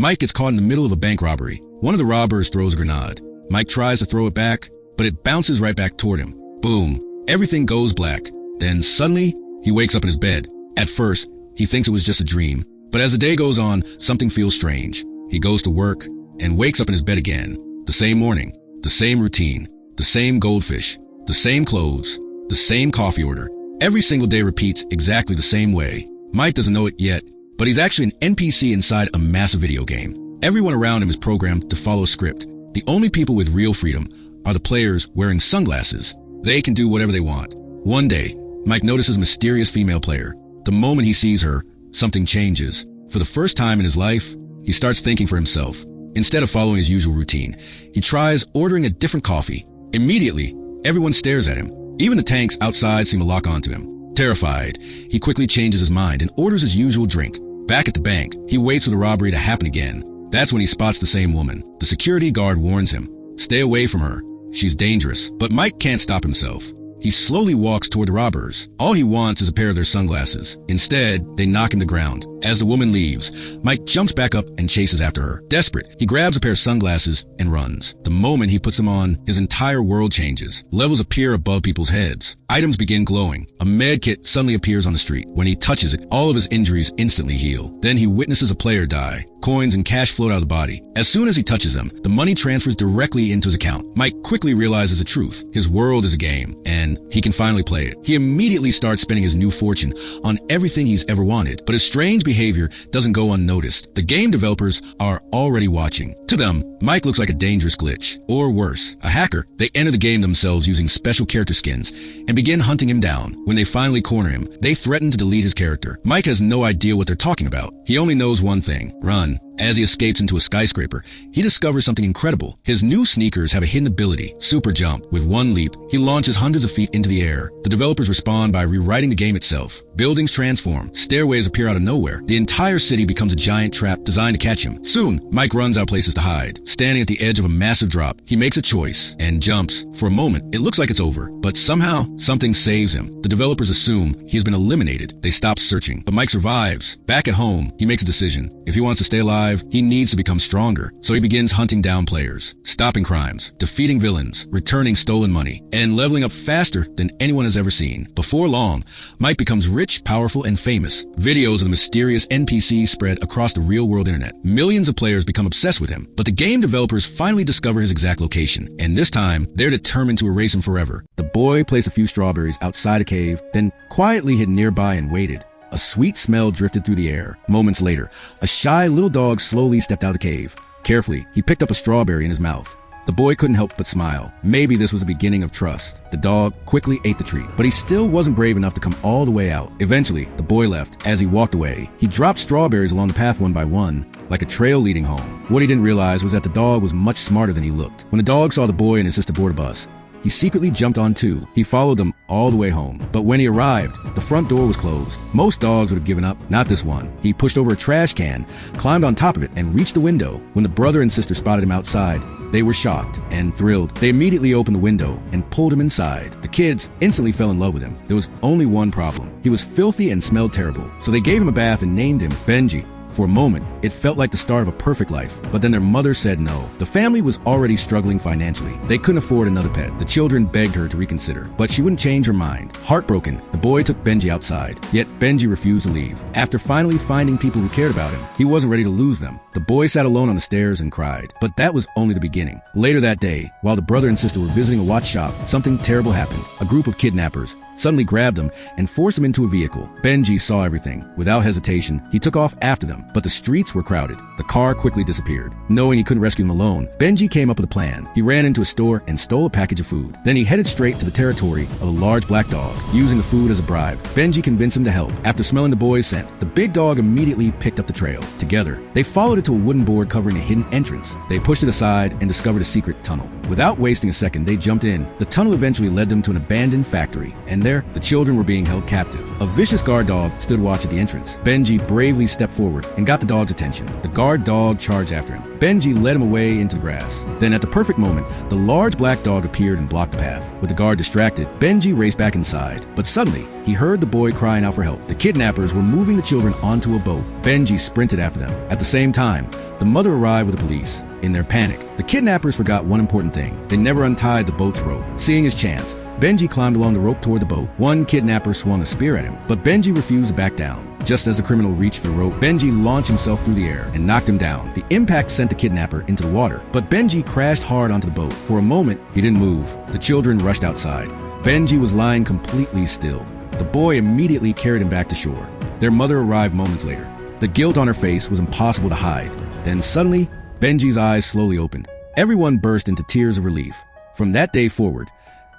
Mike gets caught in the middle of a bank robbery. One of the robbers throws a grenade. Mike tries to throw it back, but it bounces right back toward him. Boom. Everything goes black. Then suddenly, he wakes up in his bed. At first, he thinks it was just a dream. But as the day goes on, something feels strange. He goes to work and wakes up in his bed again. The same morning, the same routine, the same goldfish, the same clothes, the same coffee order. Every single day repeats exactly the same way. Mike doesn't know it yet, but he's actually an NPC inside a massive video game. Everyone around him is programmed to follow a script. The only people with real freedom are the players wearing sunglasses. They can do whatever they want. One day, Mike notices a mysterious female player. The moment he sees her, something changes. For the first time in his life, he starts thinking for himself. Instead of following his usual routine, he tries ordering a different coffee. Immediately, everyone stares at him. Even the tanks outside seem to lock onto him. Terrified, he quickly changes his mind and orders his usual drink. Back at the bank, he waits for the robbery to happen again. That's when he spots the same woman. The security guard warns him, "Stay away from her. She's dangerous." But Mike can't stop himself. He slowly walks toward the robbers. All he wants is a pair of their sunglasses. Instead, they knock him to ground. As the woman leaves, Mike jumps back up and chases after her. Desperate, he grabs a pair of sunglasses and runs. The moment he puts them on, his entire world changes. Levels appear above people's heads. Items begin glowing. A med kit suddenly appears on the street. When he touches it, all of his injuries instantly heal. Then he witnesses a player die. Coins and cash float out of the body. As soon as he touches them, the money transfers directly into his account. Mike quickly realizes the truth. His world is a game, and he can finally play it. He immediately starts spending his new fortune on everything he's ever wanted. But his strange behavior doesn't go unnoticed. The game developers are already watching. To them, Mike looks like a dangerous glitch. Or worse, a hacker. They enter the game themselves using special character skins and begin hunting him down. When they finally corner him, they threaten to delete his character. Mike has no idea what they're talking about. He only knows one thing: run. As he escapes into a skyscraper, he discovers something incredible. His new sneakers have a hidden ability, Super Jump. With one leap, he launches hundreds of feet into the air. The developers respond by rewriting the game itself. Buildings transform, stairways appear out of nowhere. The entire city becomes a giant trap designed to catch him. Soon, Mike runs out of places to hide. Standing at the edge of a massive drop, he makes a choice and jumps. For a moment, it looks like it's over, but somehow, something saves him. The developers assume he has been eliminated. They stop searching, but Mike survives. Back at home, he makes a decision. If he wants to stay alive, he needs to become stronger. So he begins hunting down players, stopping crimes, defeating villains, returning stolen money, and leveling up faster than anyone has ever seen. Before long, Mike becomes rich, powerful, and famous. Videos of the mysterious NPC spread across the real-world internet. Millions of players become obsessed with him. But the game developers finally discover his exact location, and this time, they're determined to erase him forever. The boy placed a few strawberries outside a cave, then quietly hid nearby and waited. A sweet smell drifted through the air. Moments later, a shy little dog slowly stepped out of the cave. Carefully, he picked up a strawberry in his mouth. The boy couldn't help but smile. Maybe this was the beginning of trust. The dog quickly ate the treat, but he still wasn't brave enough to come all the way out. Eventually, the boy left. As he walked away, he dropped strawberries along the path one by one, like a trail leading home. What he didn't realize was that the dog was much smarter than he looked. When the dog saw the boy and his sister board a bus, he secretly jumped on too. He followed them all the way home. But when he arrived, the front door was closed. Most dogs would have given up. Not this one. He pushed over a trash can, climbed on top of it, and reached the window. When the brother and sister spotted him outside, they were shocked and thrilled. They immediately opened the window and pulled him inside. The kids instantly fell in love with him. There was only one problem. He was filthy and smelled terrible. So they gave him a bath and named him Benji. For a moment, it felt like the start of a perfect life, but then their mother said no. The family was already struggling financially. They couldn't afford another pet. The children begged her to reconsider, but she wouldn't change her mind. Heartbroken, the boy took Benji outside, yet Benji refused to leave. After finally finding people who cared about him, he wasn't ready to lose them. The boy sat alone on the stairs and cried, but that was only the beginning. Later that day, while the brother and sister were visiting a watch shop, something terrible happened. A group of kidnappers suddenly grabbed him and forced him into a vehicle. Benji saw everything. Without hesitation, he took off after them, but the streets were crowded. The car quickly disappeared. Knowing he couldn't rescue them alone, Benji came up with a plan. He ran into a store and stole a package of food. Then he headed straight to the territory of a large black dog, using the food as a bribe. Benji convinced him to help. After smelling the boy's scent, the big dog immediately picked up the trail. Together, they followed it to a wooden board covering a hidden entrance. They pushed it aside and discovered a secret tunnel. Without wasting a second, they jumped in. The tunnel eventually led them to an abandoned factory, and there, the children were being held captive. A vicious guard dog stood watch at the entrance. Benji bravely stepped forward and got the dog's attention. The guard dog charged after him. Benji led him away into the grass. Then at the perfect moment, the large black dog appeared and blocked the path. With the guard distracted, Benji raced back inside. But suddenly, he heard the boy crying out for help. The kidnappers were moving the children onto a boat. Benji sprinted after them. At the same time, the mother arrived with the police. In their panic, the kidnappers forgot one important thing. They never untied the boat's rope. Seeing his chance, Benji climbed along the rope toward the boat. One kidnapper swung a spear at him, but Benji refused to back down. Just as the criminal reached for the rope, Benji launched himself through the air and knocked him down. The impact sent the kidnapper into the water, but Benji crashed hard onto the boat. For a moment, he didn't move. The children rushed outside. Benji was lying completely still. The boy immediately carried him back to shore. Their mother arrived moments later. The guilt on her face was impossible to hide. Then suddenly, Benji's eyes slowly opened. Everyone burst into tears of relief. From that day forward,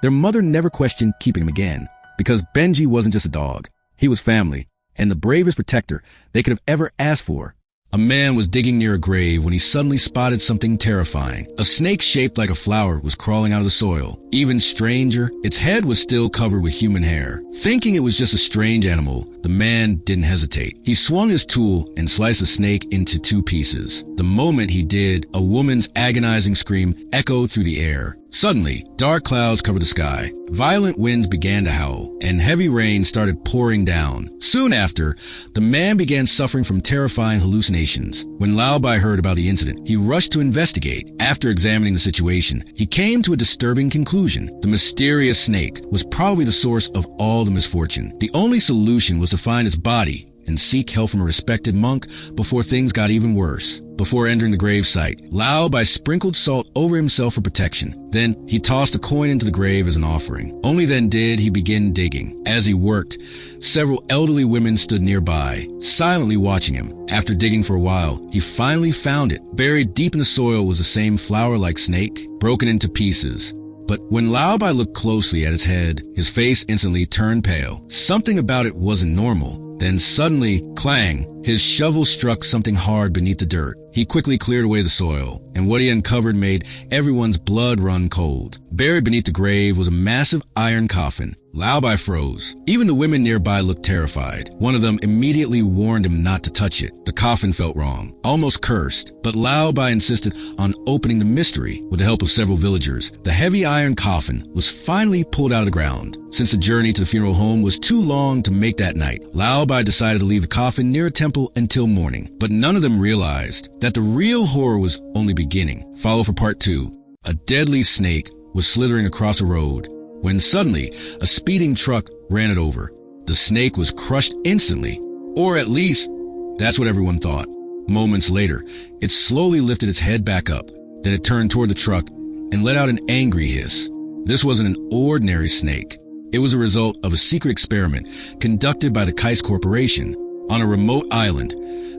their mother never questioned keeping him again, because Benji wasn't just a dog. He was family, and the bravest protector they could have ever asked for. A man was digging near a grave when he suddenly spotted something terrifying. A snake shaped like a flower was crawling out of the soil. Even stranger, its head was still covered with human hair. Thinking it was just a strange animal, the man didn't hesitate. He swung his tool and sliced the snake into 2 pieces. The moment he did, a woman's agonizing scream echoed through the air. Suddenly, dark clouds covered the sky. Violent winds began to howl, and heavy rain started pouring down. Soon after, the man began suffering from terrifying hallucinations. When Lao Bai heard about the incident, he rushed to investigate. After examining the situation, he came to a disturbing conclusion. The mysterious snake was probably the source of all the misfortune. The only solution was to find its body and seek help from a respected monk before things got even worse. Before entering the grave site, Lao Bai sprinkled salt over himself for protection. Then he tossed a coin into the grave as an offering. Only then did he begin digging. As he worked, several elderly women stood nearby, silently watching him. After digging for a while, he finally found it. Buried deep in the soil was the same flower-like snake, broken into pieces. But when Lao Bai looked closely at its head, his face instantly turned pale. Something about it wasn't normal. Then suddenly, clang, his shovel struck something hard beneath the dirt. He quickly cleared away the soil, and what he uncovered made everyone's blood run cold. Buried beneath the grave was a massive iron coffin. Lao Bai froze. Even the women nearby looked terrified. One of them immediately warned him not to touch it. The coffin felt wrong, almost cursed, but Lao Bai insisted on opening the mystery. With the help of several villagers, the heavy iron coffin was finally pulled out of the ground. Since the journey to the funeral home was too long to make that night, Lao Bai decided to leave the coffin near a temple until morning. But none of them realized that the real horror was only beginning. Follow for part 2. A deadly snake was slithering across a road when suddenly a speeding truck ran it over. The snake was crushed instantly, or at least that's what everyone thought. Moments later, it slowly lifted its head back up. Then it turned toward the truck and let out an angry hiss. This wasn't an ordinary snake. It was a result of a secret experiment conducted by the Kais Corporation. On a remote island,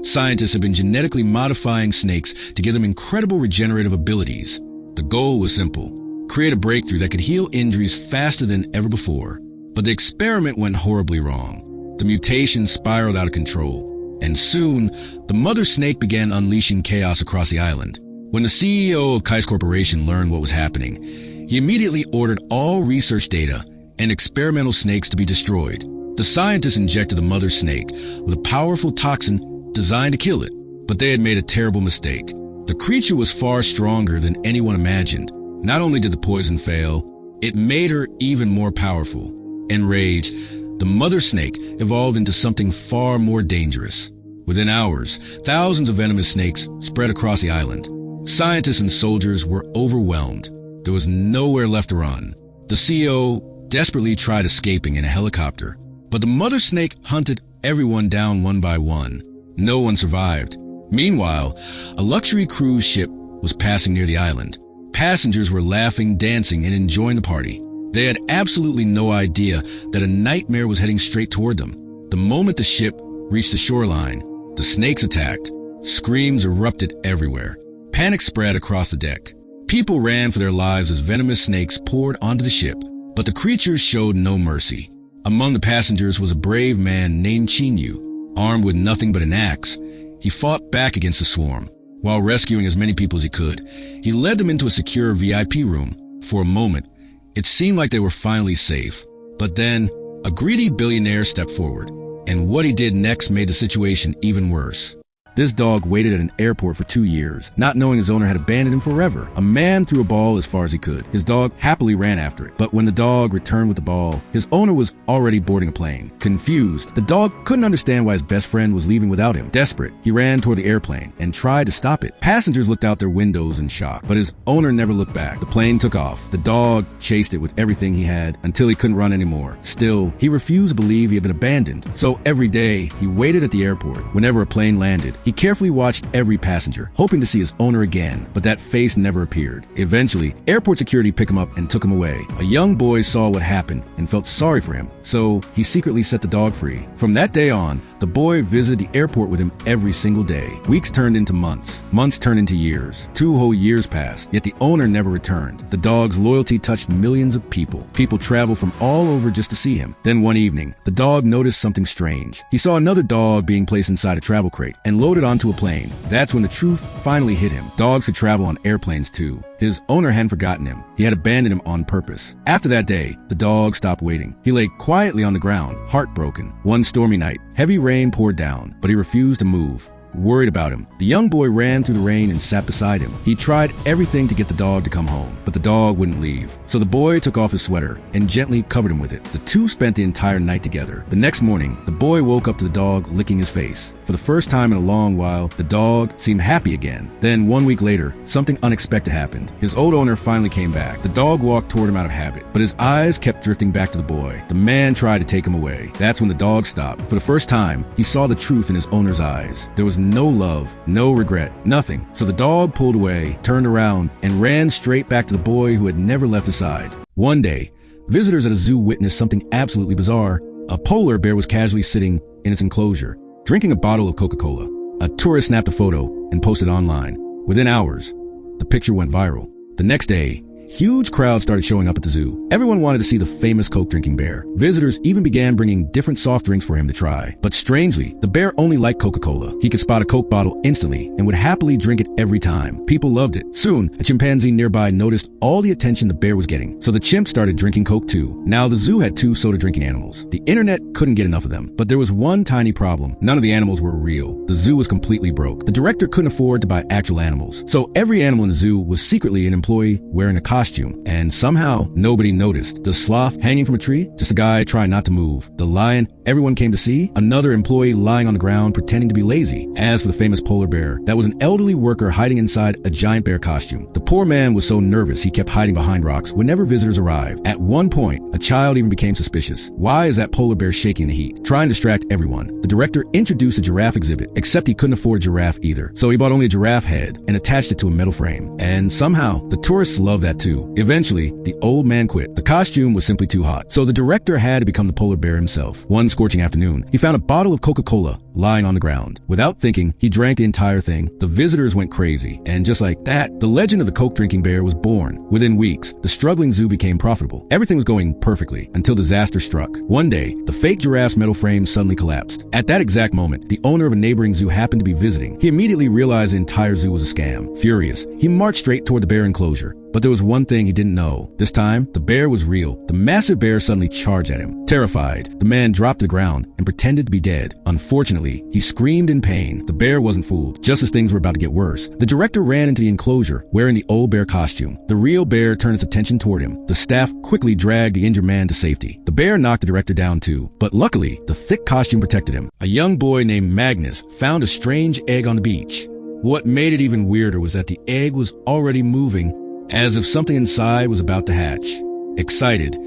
scientists have been genetically modifying snakes to give them incredible regenerative abilities. The goal was simple: create a breakthrough that could heal injuries faster than ever before. But the experiment went horribly wrong. The mutation spiraled out of control, and soon, the mother snake began unleashing chaos across the island. When the CEO of Kais Corporation learned what was happening, he immediately ordered all research data and experimental snakes to be destroyed. The scientists injected the mother snake with a powerful toxin designed to kill it, but they had made a terrible mistake. The creature was far stronger than anyone imagined. Not only did the poison fail, it made her even more powerful. Enraged, the mother snake evolved into something far more dangerous. Within hours, thousands of venomous snakes spread across the island. Scientists and soldiers were overwhelmed. There was nowhere left to run. The CEO desperately tried escaping in a helicopter, but the mother snake hunted everyone down one by one. No one survived. Meanwhile, a luxury cruise ship was passing near the island. Passengers were laughing, dancing, and enjoying the party. They had absolutely no idea that a nightmare was heading straight toward them. The moment the ship reached the shoreline, the snakes attacked. Screams erupted everywhere. Panic spread across the deck. People ran for their lives as venomous snakes poured onto the ship, but the creatures showed no mercy. Among the passengers was a brave man named Chinyu. Armed with nothing but an axe, he fought back against the swarm. While rescuing as many people as he could, he led them into a secure VIP room. For a moment, it seemed like they were finally safe. But then, a greedy billionaire stepped forward, and what he did next made the situation even worse. This dog waited at an airport for 2 years, not knowing his owner had abandoned him forever. A man threw a ball as far as he could. His dog happily ran after it, but when the dog returned with the ball, his owner was already boarding a plane. Confused, the dog couldn't understand why his best friend was leaving without him. Desperate, he ran toward the airplane and tried to stop it. Passengers looked out their windows in shock, but his owner never looked back. The plane took off. The dog chased it with everything he had until he couldn't run anymore. Still, he refused to believe he had been abandoned. So every day, he waited at the airport. Whenever a plane landed, he carefully watched every passenger, hoping to see his owner again, but that face never appeared. Eventually, airport security picked him up and took him away. A young boy saw what happened and felt sorry for him, so he secretly set the dog free. From that day on, the boy visited the airport with him every single day. Weeks turned into months. Months turned into years. 2 whole years passed, yet the owner never returned. The dog's loyalty touched millions of people. People traveled from all over just to see him. Then one evening, the dog noticed something strange. He saw another dog being placed inside a travel crate and loaded onto a plane. That's when the truth finally hit him. Dogs could travel on airplanes too. His owner hadn't forgotten him. He had abandoned him on purpose. After that day, the dog stopped waiting. He lay quietly on the ground, heartbroken. One stormy night, heavy rain poured down, but he refused to move. Worried about him, the young boy ran through the rain and sat beside him. He tried everything to get the dog to come home, but the dog wouldn't leave. So the boy took off his sweater and gently covered him with it. The two spent the entire night together. The next morning, the boy woke up to the dog licking his face. For the first time in a long while, the dog seemed happy again. Then 1 week later, something unexpected happened. His old owner finally came back. The dog walked toward him out of habit, but his eyes kept drifting back to the boy. The man tried to take him away. That's when the dog stopped. For the first time, he saw the truth in his owner's eyes. There was no love, no regret, nothing. So the dog pulled away, turned around, and ran straight back to the boy who had never left his side. One day, visitors at a zoo witnessed something absolutely bizarre. A polar bear was casually sitting in its enclosure, drinking a bottle of Coca-Cola. A tourist snapped a photo and posted it online. Within hours, the picture went viral. The next day, huge crowds started showing up at the zoo. Everyone wanted to see the famous Coke-drinking bear. Visitors even began bringing different soft drinks for him to try. But strangely, the bear only liked Coca-Cola. He could spot a Coke bottle instantly and would happily drink it every time. People loved it. Soon, a chimpanzee nearby noticed all the attention the bear was getting, so the chimp started drinking Coke too. Now the zoo had 2 soda-drinking animals. The internet couldn't get enough of them, but there was one tiny problem. None of the animals were real. The zoo was completely broke. The director couldn't afford to buy actual animals, so every animal in the zoo was secretly an employee wearing a costume, and somehow nobody noticed. The sloth hanging from a tree, just a guy trying not to move. The lion everyone came to see, another employee lying on the ground pretending to be lazy. As for the famous polar bear, that was an elderly worker hiding inside a giant bear costume. The poor man was so nervous he kept hiding behind rocks whenever visitors arrived. At one point, a child even became suspicious. Why is that polar bear shaking in the heat? Trying to distract everyone, the director introduced a giraffe exhibit, except he couldn't afford a giraffe either. So he bought only a giraffe head and attached it to a metal frame. And somehow, the tourists loved that too. Eventually, the old man quit. The costume was simply too hot, so the director had to become the polar bear himself. One scorching afternoon, he found a bottle of Coca-Cola lying on the ground. Without thinking, he drank the entire thing. The visitors went crazy, and just like that, the legend of the Coke-drinking bear was born. Within weeks, the struggling zoo became profitable. Everything was going perfectly until disaster struck. One day, the fake giraffe's metal frame suddenly collapsed. At that exact moment, the owner of a neighboring zoo happened to be visiting. He immediately realized the entire zoo was a scam. Furious, he marched straight toward the bear enclosure. But there was one thing he didn't know. This time, the bear was real. The massive bear suddenly charged at him. Terrified, the man dropped to the ground and pretended to be dead. Unfortunately, he screamed in pain. The bear wasn't fooled. Just as things were about to get worse, the director ran into the enclosure wearing the old bear costume. The real bear turned its attention toward him. The staff quickly dragged the injured man to safety. The bear knocked the director down too, but luckily, the thick costume protected him. A young boy named Magnus found a strange egg on the beach. What made it even weirder was that the egg was already moving, as if something inside was about to hatch. Excited,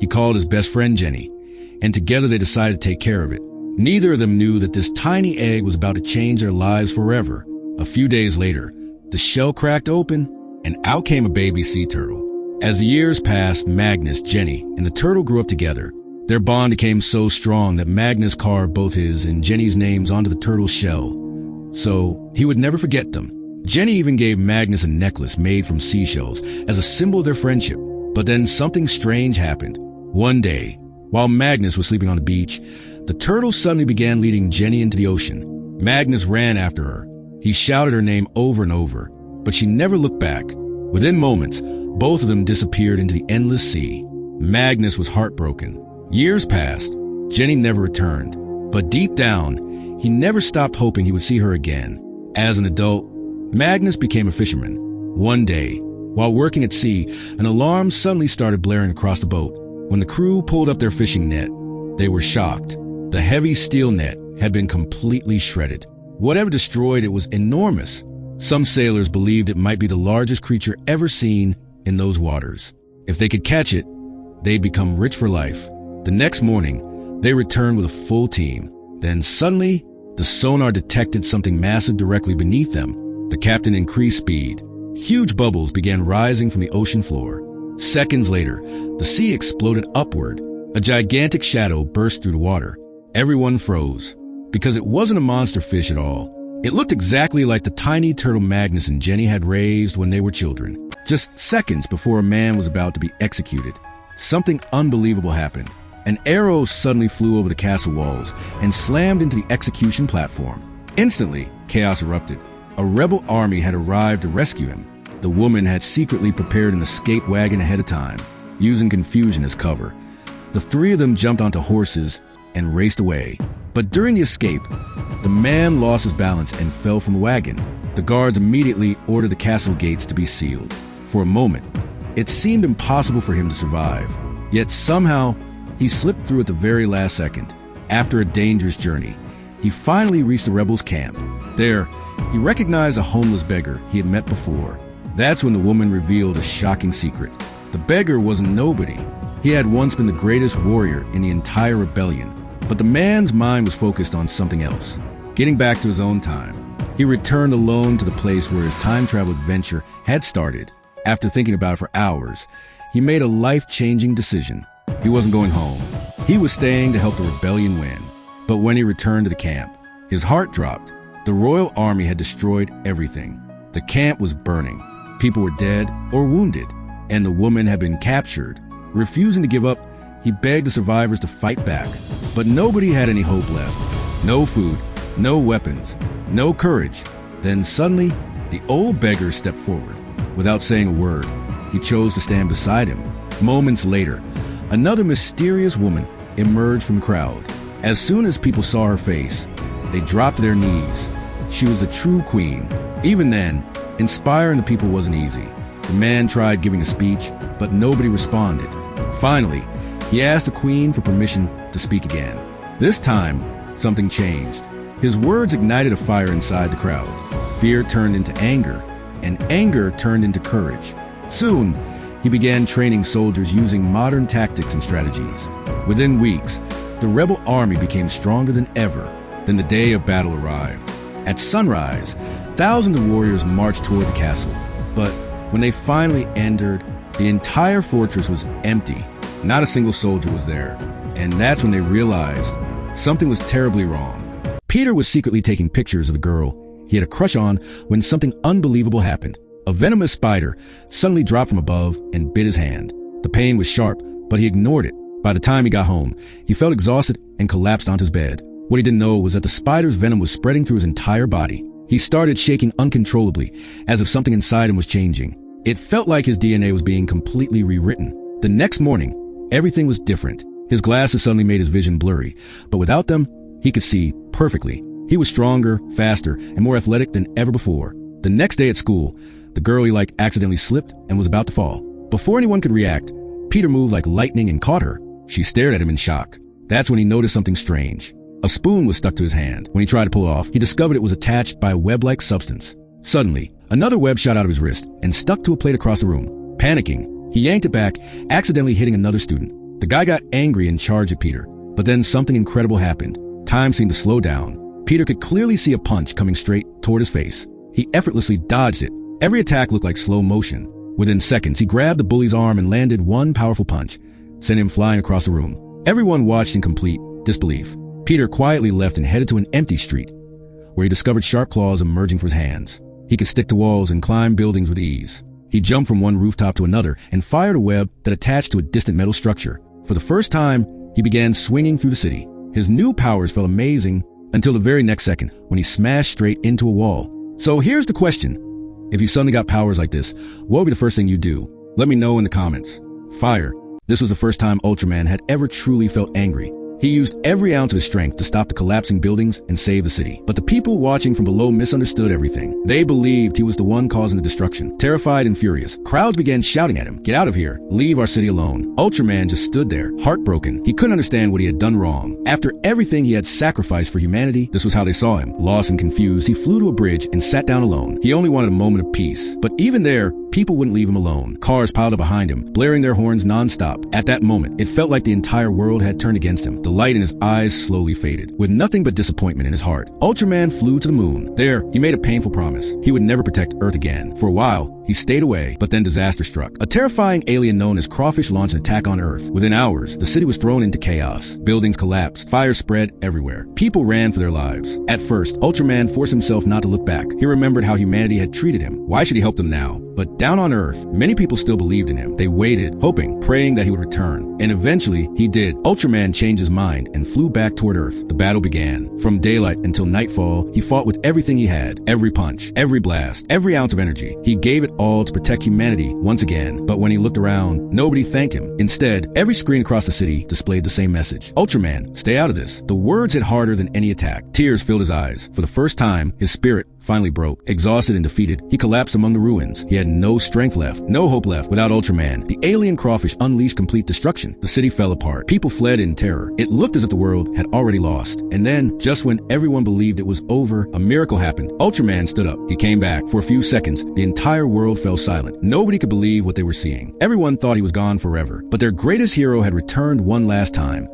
he called his best friend Jenny, and together they decided to take care of it. Neither of them knew that this tiny egg was about to change their lives forever. A few days later, the shell cracked open, and out came a baby sea turtle. As the years passed, Magnus, Jenny, and the turtle grew up together. Their bond became so strong that Magnus carved both his and Jenny's names onto the turtle's shell, so he would never forget them. Jenny even gave Magnus a necklace made from seashells as a symbol of their friendship. But then something strange happened. One day, while Magnus was sleeping on the beach, the turtle suddenly began leading Jenny into the ocean. Magnus ran after her. He shouted her name over and over, but she never looked back. Within moments, both of them disappeared into the endless sea. Magnus was heartbroken. Years passed. Jenny never returned. But deep down, he never stopped hoping he would see her again. As an adult, Magnus became a fisherman. One day, while working at sea, an alarm suddenly started blaring across the boat. When the crew pulled up their fishing net, they were shocked. The heavy steel net had been completely shredded. Whatever destroyed it was enormous. Some sailors believed it might be the largest creature ever seen in those waters. If they could catch it, they'd become rich for life. The next morning, they returned with a full team. Then suddenly, the sonar detected something massive directly beneath them. The captain increased speed. Huge bubbles began rising from the ocean floor. Seconds later, the sea exploded upward. A gigantic shadow burst through the water. Everyone froze, because it wasn't a monster fish at all. It looked exactly like the tiny turtle Magnus and Jenny had raised when they were children. Just seconds before a man was about to be executed, something unbelievable happened. An arrow suddenly flew over the castle walls and slammed into the execution platform. Instantly, chaos erupted. A rebel army had arrived to rescue him. The woman had secretly prepared an escape wagon ahead of time, using confusion as cover. The three of them jumped onto horses and raced away. But during the escape, the man lost his balance and fell from the wagon. The guards immediately ordered the castle gates to be sealed. For a moment, it seemed impossible for him to survive. Yet somehow, he slipped through at the very last second. After a dangerous journey, he finally reached the rebels' camp. There, he recognized a homeless beggar he had met before. That's when the woman revealed a shocking secret. The beggar wasn't nobody. He had once been the greatest warrior in the entire rebellion. But the man's mind was focused on something else. Getting back to his own time, he returned alone to the place where his time travel adventure had started. After thinking about it for hours, he made a life-changing decision. He wasn't going home. He was staying to help the rebellion win. But when he returned to the camp, his heart dropped. The royal army had destroyed everything. The camp was burning. People were dead or wounded, and the woman had been captured. Refusing to give up, he begged the survivors to fight back. But nobody had any hope left. No food, no weapons, no courage. Then suddenly, the old beggar stepped forward. Without saying a word, he chose to stand beside him. Moments later, another mysterious woman emerged from the crowd. As soon as people saw her face, they dropped to their knees. She was a true queen. Even then, inspiring the people wasn't easy. The man tried giving a speech, but nobody responded. Finally, he asked the queen for permission to speak again. This time, something changed. His words ignited a fire inside the crowd. Fear turned into anger, and anger turned into courage. Soon, he began training soldiers using modern tactics and strategies. Within weeks, the rebel army became stronger than ever. Then the day of battle arrived. At sunrise, thousands of warriors marched toward the castle. But when they finally entered, the entire fortress was empty. Not a single soldier was there. And that's when they realized something was terribly wrong. Peter was secretly taking pictures of the girl he had a crush on when something unbelievable happened. A venomous spider suddenly dropped from above and bit his hand. The pain was sharp, but he ignored it. By the time he got home, he felt exhausted and collapsed onto his bed. What he didn't know was that the spider's venom was spreading through his entire body. He started shaking uncontrollably, as if something inside him was changing. It felt like his DNA was being completely rewritten. The next morning, everything was different. His glasses suddenly made his vision blurry, but without them, he could see perfectly. He was stronger, faster, and more athletic than ever before. The next day at school, the girl he liked accidentally slipped and was about to fall. Before anyone could react, Peter moved like lightning and caught her. She stared at him in shock. That's when he noticed something strange. A spoon was stuck to his hand. When he tried to pull it off, he discovered it was attached by a web-like substance. Suddenly, another web shot out of his wrist and stuck to a plate across the room. Panicking, he yanked it back, accidentally hitting another student. The guy got angry and charged at Peter. But then something incredible happened. Time seemed to slow down. Peter could clearly see a punch coming straight toward his face. He effortlessly dodged it. Every attack looked like slow motion. Within seconds, he grabbed the bully's arm and landed one powerful punch, sending him flying across the room. Everyone watched in complete disbelief. Peter quietly left and headed to an empty street, where he discovered sharp claws emerging from his hands. He could stick to walls and climb buildings with ease. He jumped from one rooftop to another and fired a web that attached to a distant metal structure. For the first time, he began swinging through the city. His new powers felt amazing until the very next second, when he smashed straight into a wall. So here's the question. If you suddenly got powers like this, what would be the first thing you'd do? Let me know in the comments. Fire. This was the first time Ultraman had ever truly felt angry. He used every ounce of his strength to stop the collapsing buildings and save the city. But the people watching from below misunderstood everything. They believed he was the one causing the destruction. Terrified and furious, crowds began shouting at him, "Get out of here. Leave our city alone." Ultraman just stood there, heartbroken. He couldn't understand what he had done wrong. After everything he had sacrificed for humanity, this was how they saw him. Lost and confused, he flew to a bridge and sat down alone. He only wanted a moment of peace. But even there, people wouldn't leave him alone. Cars piled up behind him, blaring their horns nonstop. At that moment, it felt like the entire world had turned against him. The light in his eyes slowly faded, with nothing but disappointment in his heart. Ultraman flew to the moon. There, he made a painful promise. He would never protect Earth again. For a while, he stayed away, but then disaster struck. A terrifying alien known as Crawfish launched an attack on Earth. Within hours, the city was thrown into chaos. Buildings collapsed. Fires spread everywhere. People ran for their lives. At first, Ultraman forced himself not to look back. He remembered how humanity had treated him. Why should he help them now? But down on Earth, many people still believed in him. They waited, hoping, praying that he would return. And eventually, he did. Ultraman changed his mind and flew back toward Earth. The battle began. From daylight until nightfall, he fought with everything he had. Every punch, every blast, every ounce of energy. He gave it all to protect humanity once again. But when he looked around, nobody thanked him. Instead, every screen across the city displayed the same message. "Ultraman, stay out of this." The words hit harder than any attack. Tears filled his eyes. For the first time, his spirit finally broke. Exhausted and defeated, he collapsed among the ruins. He had no strength left, no hope left without Ultraman. The alien Crawfish unleashed complete destruction. The city fell apart. People fled in terror. It looked as if the world had already lost. And then, just when everyone believed it was over, a miracle happened. Ultraman stood up. He came back. For a few seconds, the entire world fell silent. Nobody could believe what they were seeing. Everyone thought he was gone forever. But their greatest hero had returned one last time.